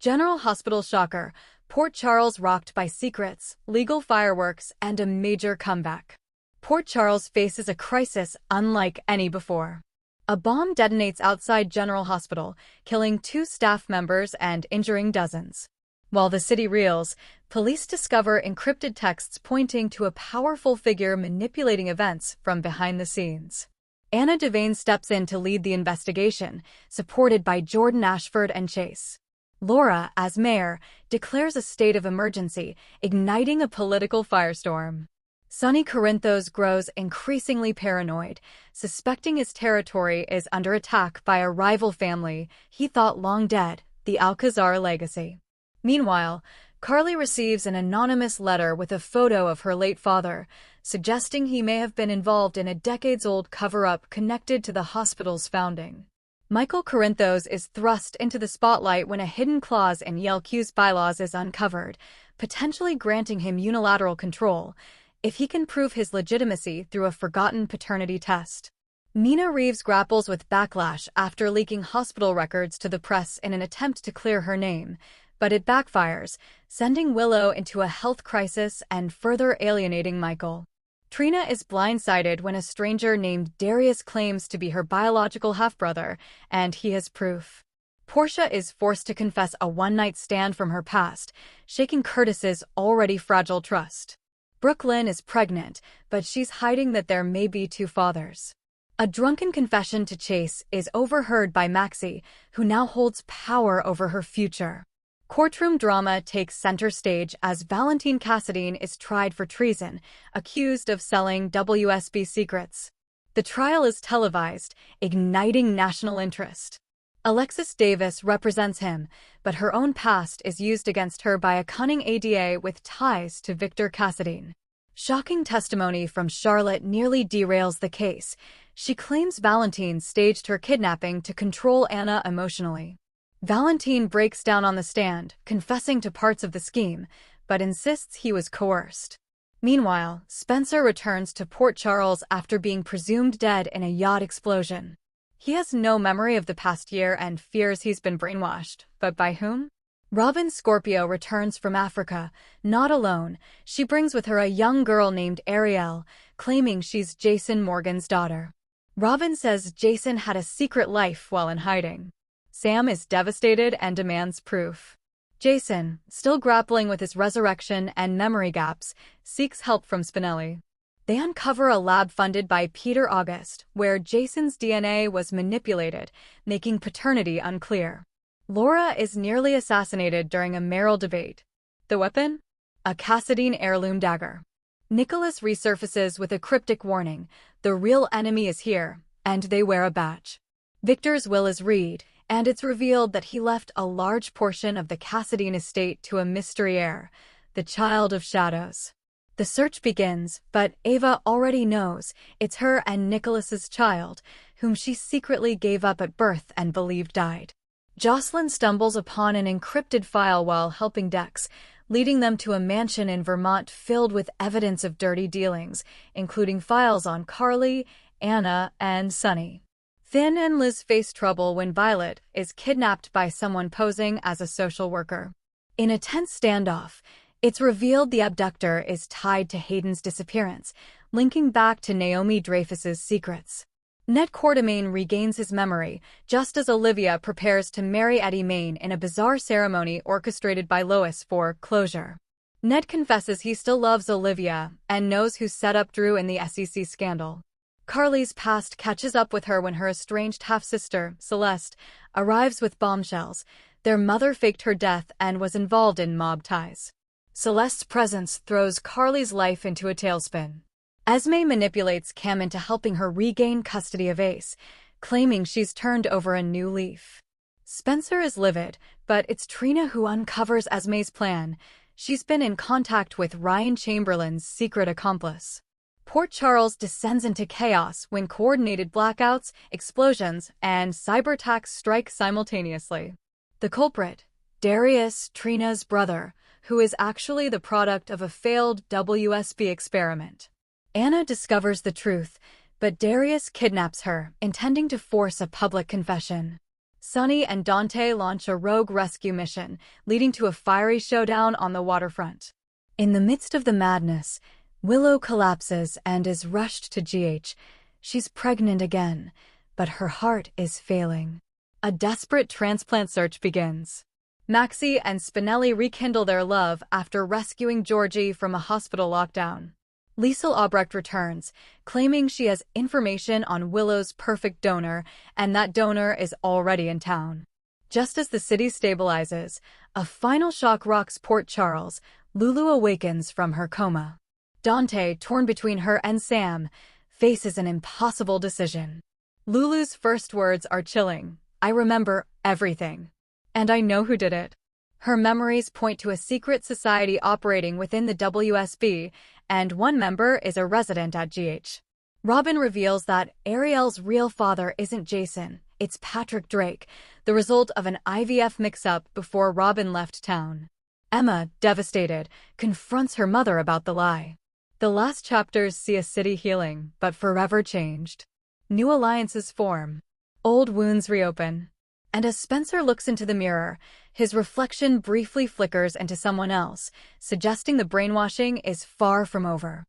General Hospital shocker. Port Charles rocked by secrets, legal fireworks, and a major comeback. Port Charles faces a crisis unlike any before. A bomb detonates outside General Hospital, killing 2 staff members and injuring dozens. While the city reels, police discover encrypted texts pointing to a powerful figure manipulating events from behind the scenes. Anna Devane steps in to lead the investigation, supported by Jordan Ashford and Chase. Laura, as mayor, declares a state of emergency, igniting a political firestorm. Sonny Corinthos grows increasingly paranoid, suspecting his territory is under attack by a rival family he thought long dead, the Alcazar legacy. Meanwhile, Carly receives an anonymous letter with a photo of her late father, suggesting he may have been involved in a decades-old cover-up connected to the hospital's founding. Michael Corinthos is thrust into the spotlight when a hidden clause in YLQ's bylaws is uncovered, potentially granting him unilateral control, if he can prove his legitimacy through a forgotten paternity test. Nina Reeves grapples with backlash after leaking hospital records to the press in an attempt to clear her name, but it backfires, sending Willow into a health crisis and further alienating Michael. Trina is blindsided when a stranger named Darius claims to be her biological half-brother, and he has proof. Portia is forced to confess a one-night stand from her past, shaking Curtis's already fragile trust. Brooklyn is pregnant, but she's hiding that there may be 2 fathers. A drunken confession to Chase is overheard by Maxie, who now holds power over her future. Courtroom drama takes center stage as Valentine Cassadine is tried for treason, accused of selling WSB secrets. The trial is televised, igniting national interest. Alexis Davis represents him, but her own past is used against her by a cunning ADA with ties to Victor Cassadine. Shocking testimony from Charlotte nearly derails the case. She claims Valentine staged her kidnapping to control Anna emotionally. Valentine breaks down on the stand, confessing to parts of the scheme, but insists he was coerced. Meanwhile, Spencer returns to Port Charles after being presumed dead in a yacht explosion. He has no memory of the past year and fears he's been brainwashed, but by whom? Robin Scorpio returns from Africa, not alone. She brings with her a young girl named Ariel, claiming she's Jason Morgan's daughter. Robin says Jason had a secret life while in hiding. Sam is devastated and demands proof. Jason, still grappling with his resurrection and memory gaps, seeks help from Spinelli. They uncover a lab funded by Peter August, where Jason's DNA was manipulated, making paternity unclear. Laura is nearly assassinated during a mayoral debate. The weapon? A Cassadine heirloom dagger. Nicholas resurfaces with a cryptic warning: the real enemy is here, and they wear a badge. Victor's will is read, and it's revealed that he left a large portion of the Cassadine estate to a mystery heir, the Child of Shadows. The search begins, but Ava already knows it's her and Nicholas's child, whom she secretly gave up at birth and believed died. Jocelyn stumbles upon an encrypted file while helping Dex, leading them to a mansion in Vermont filled with evidence of dirty dealings, including files on Carly, Anna, and Sonny. Finn and Liz face trouble when Violet is kidnapped by someone posing as a social worker. In a tense standoff, it's revealed the abductor is tied to Hayden's disappearance, linking back to Naomi Dreyfus's secrets. Ned Quartermain regains his memory, just as Olivia prepares to marry Eddie Main in a bizarre ceremony orchestrated by Lois for closure. Ned confesses he still loves Olivia and knows who set up Drew in the SEC scandal. Carly's past catches up with her when her estranged half-sister, Celeste, arrives with bombshells. Their mother faked her death and was involved in mob ties. Celeste's presence throws Carly's life into a tailspin. Esme manipulates Cam into helping her regain custody of Ace, claiming she's turned over a new leaf. Spencer is livid, but it's Trina who uncovers Esme's plan. She's been in contact with Ryan Chamberlain's secret accomplice. Port Charles descends into chaos when coordinated blackouts, explosions, and cyber attacks strike simultaneously. The culprit, Darius, Trina's brother, who is actually the product of a failed WSB experiment. Anna discovers the truth, but Darius kidnaps her, intending to force a public confession. Sunny and Dante launch a rogue rescue mission, leading to a fiery showdown on the waterfront. In the midst of the madness, Willow collapses and is rushed to GH. She's pregnant again, but her heart is failing. A desperate transplant search begins. Maxie and Spinelli rekindle their love after rescuing Georgie from a hospital lockdown. Liesel Albrecht returns, claiming she has information on Willow's perfect donor, and that donor is already in town. Just as the city stabilizes, a final shock rocks Port Charles. Lulu awakens from her coma. Dante, torn between her and Sam, faces an impossible decision. Lulu's first words are chilling. "I remember everything. And I know who did it." Her memories point to a secret society operating within the WSB, and one member is a resident at GH. Robin reveals that Ariel's real father isn't Jason, it's Patrick Drake, the result of an IVF mix-up before Robin left town. Emma, devastated, confronts her mother about the lie. The last chapters see a city healing, but forever changed. New alliances form. Old wounds reopen. And as Spencer looks into the mirror, his reflection briefly flickers into someone else, suggesting the brainwashing is far from over.